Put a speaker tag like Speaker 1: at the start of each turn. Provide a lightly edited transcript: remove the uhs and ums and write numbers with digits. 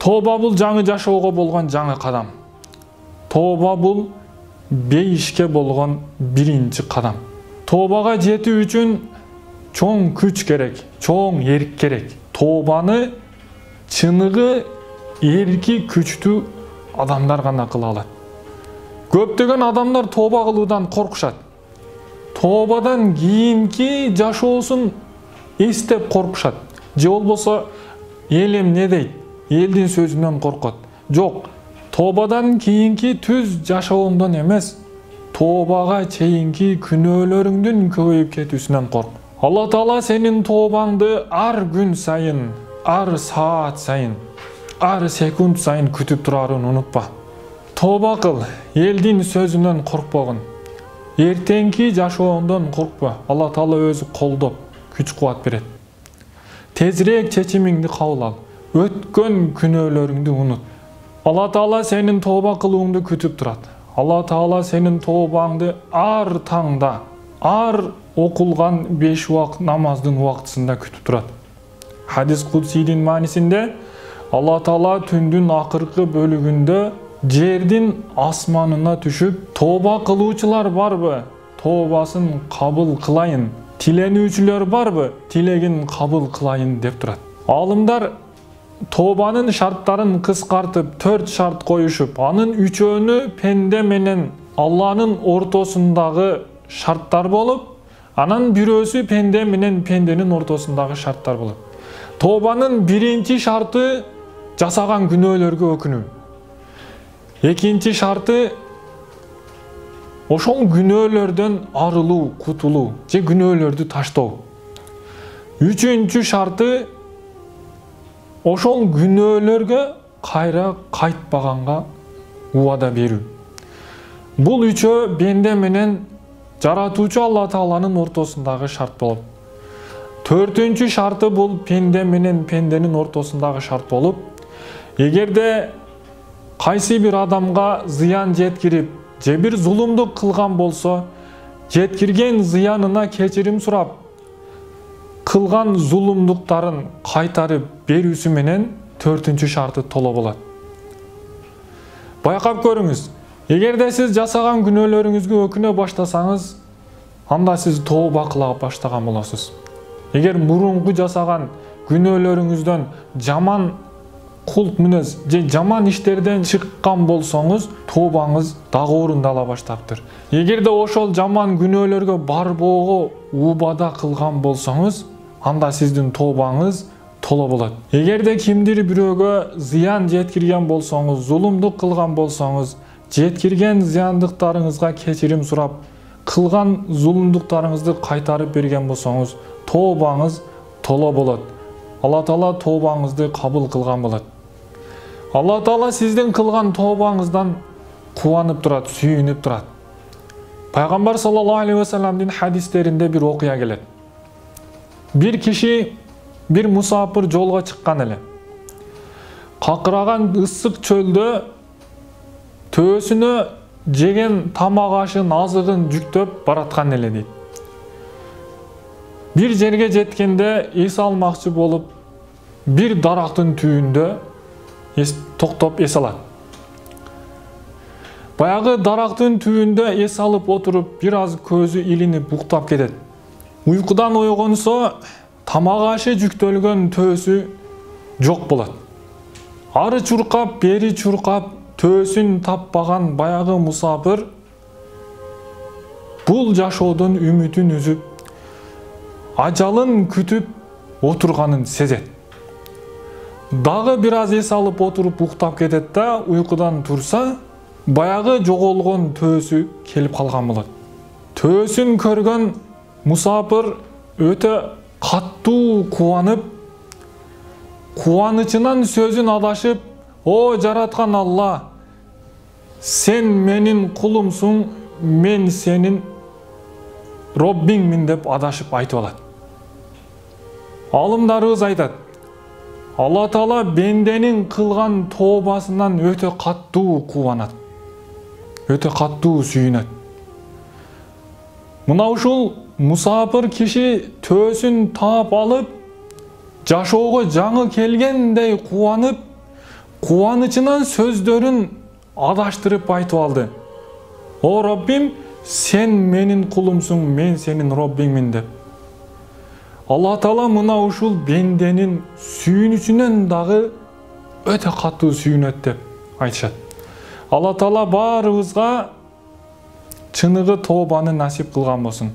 Speaker 1: Тооба бул жаңы жашоого болгон жаңы кадам. Тооба бул бейишке болгон биринчи кадам. Тообага жетүү үчүн чоң күч керек, чоң эрк керек. Тообаны чыныгы эрки күчтүү адамдар гана кыла алат. Көптөгөн адамдар тооба кылуудан коркушат. Тообадан кийинки жашоосун эстеп коркушат. Же болбосо элим не дейт? Элдин сөзүнөн коркот. Жок, тообадан кийинки түз жашооңдон эмес, тообага чейинки күнөөлөрүңдүн көбөйүп кетүүсүнөн корк. Алла Таала сенин тообаңды ар күн сайын, ар саат сайын, ар секунд сайын күтүп турарын унутпа. Тооба кыл, элдин сөзүнөн коркпогун. Эртеңки жашооңдон коркпа. Алла Таала өзү колдоп, күч кубат берет. Тезирээк чечимиңди кабыл ал. Өткөн күнөөлөрүңдү унут. Алла Таала сенин тооба кылууңду күтүп турат. Алла Таала сенин тообаңды ар таңда, ар окулган 5 убакыт намаздын убактысында күтүп турат. Хадис кудсийдин маанисинде Алла Таала түндүн акыркы бөлүгүндө жердин асманына түшүп, тооба кылуучулар барбы? Тообасын кабыл кылайын. Тиленүүчүлөр барбы? Тилегин кабыл кылайын деп турат. Алымдар тообанын шарттарын кыскартып 4 шарт коюшуп, анын 3-өөнү пенде менен Алланын ортосундагы шарттар болуп, анан бирөөсү пенде менен пенденин ортосундагы шарттар болот. Тообанын биринчи шарты жасаган күнөөлөргө өкүнүү. Экинчи шарты ошол күнөөлөрдөн арылуу, кутулуу, же күнөөлөрдү таштоо. Үчүнчү шарты ошол күнөөлөргө кайра кайтпаганга убада берүү. Бул үчөө пенде менен жаратуучу Алла Тааланын ортосундагы шарт болот. Төртүнчү шарты бул пенде менен пенденин ортосундагы шарт болуп, эгерде кайсы бир адамга зыян жеткирип, же бир зулумдук кылган болсо, жеткирген зыянына кечирим сурап, кылган зулумдуктарын кайтарып берүүсү менен төртүнчү шарты толо болот. Байкап көрүңүз, эгерде сиз жасаган күнөөлөрүңүзгө өкүнө баштасаңыз, анда сиз тооба кыла баштаган болосуз. Эгер мурунку жасаган күнөөлөрүңүздөн жаман кулк мүнөз же жаман иштерден чыккан болсоңуз, тообаңыз дагы орундала баштаптыр. Эгерде ошол жаман күнөөлөргө барбоого убада кылган болсоңуз, анда сиздин тообаңыз толо болот. Эгерде кимдир бирөөгө зыян жеткирген болсоңуз, зулумдук кылган болсоңуз, жеткирген зыяндыктарыңызга кечирим сурап, кылган зулумдуктарыңызды кайтарып берген болсоңуз, тообаңыз толо болот. Алла Таала тообаңызды кабыл кылган болот. Алла Таала сиздин кылган тообаңыздан кубанып турат, сүйүнүп турат. Пайгамбар саллаллаху алейхи ва салламдын хадистеринде бир окуя келет. Бир киши, бир мусафир жолго чыккан эле. Какыраган ысык чөлдө төөсүнө жеген тамак ашын, азыгын жүктөп бараткан эле дейт. Бир жерге жеткенде эс алмакчы болуп, бир дарактын түбүндө токтоп эс алат. Баягы дарактын түбүндө эс алып отуруп, бир аз көзү илинип уктап кетет. Уйкудан ойгонсо, тамак ашы жүктөлгөн төөсү жок болот. Ары чуркап, бери чуркап, төөсүн таппаган баягы мусафир бул жашоодон үмүтүн үзүп, ажалын күтүп отурганын сезет. Дагы бир аз эс алып отуруп уктап кетет да, уйкудан турса, баягы жоголгон төөсү келип калган болот. Төөсүн көргөн мусафир өтө каттуу кубанып, кубанычынан сөзүн адашып, "О жараткан Алла, сен менин кулумсуң, мен сенин Роббиңмин" деп адашып айтып алат. Алымдарыбыз айтат, Алла Таала бенденин кылган тообасынан өтө каттуу кубанат, өтө каттуу сүйүнөт. Мына ушул мусафир киши төөсүн таап алып, жашоого жаңы келгендей кубанып, кубанычынан сөздөрүн адаштырып айтып алды. О Раббим, сен менин кулумсуң, мен сенин Роббиңмин деп. Алла Таала мына ушул бенденин сүйүнүчүнөн дагы өтө катуу сүйүнөт деп айтышат. Алла Таала баарыбызга чыныгы тообаны насип кылган болсун.